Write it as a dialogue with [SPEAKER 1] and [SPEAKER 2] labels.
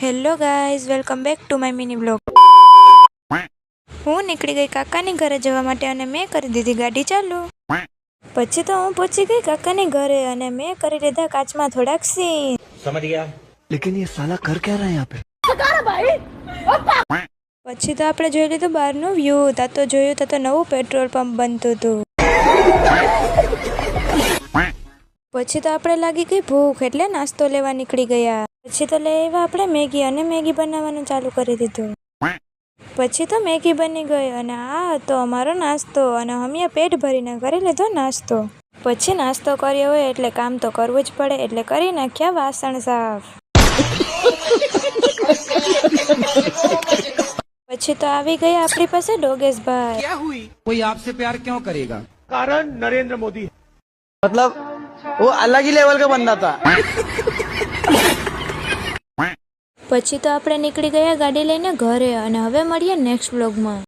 [SPEAKER 1] Hello guys, welcome back to my mini blog. હું નીકળી ગઈ કાકાની ઘરે જવા માટે અને મેં કરી દીધી ગાડી ચાલુ। પછી તો હું પહોંચી ગઈ કાકાની ઘરે અને મેં કરી લીધા કાચમાં થોડાક સીન।
[SPEAKER 2] समझ गया।
[SPEAKER 3] लेकिन ये साला कर क्या रहा है यहाँ पे?
[SPEAKER 1] પછી તો આપણે જોઈ લીધું બહારનું વ્યૂ। ત્યાં તો જોયું ત્યાં તો નવું પેટ્રોલ પંપ બનતું હતું। પછી તો આપણે લાગી ગઈ ભૂખ એટલે નાસ્તો લેવા નીકળી ગયા। પછી તો લઈ આવ્યા આપણે મેગી અને મેગી બનાવવાનું ચાલુ કરી દીધું। પછી તો મેગી બની ગઈ અને આ હતો અમારો નાસ્તો અને અમે પેટ ભરીને કરી લીધો નાસ્તો। પછી નાસ્તો કર્યો હોય એટલે કામ તો કરવું જ પડે એટલે કરી નાખ્યા વાસણ સાફ। પછી તો આવી ગયા આપણી પાસે ડોગેશભાઈ।
[SPEAKER 4] कोई आपसे प्यार क्यों करेगा?
[SPEAKER 2] कारण नरेंद्र मोदी।
[SPEAKER 3] मतलब वो अलग ही लेवल का बंदा था।
[SPEAKER 1] પછી તો આપણે નીકળી ગયા ગાડી લઈને ઘરે અને હવે મળીએ નેક્સ્ટ વ્લોગમાં।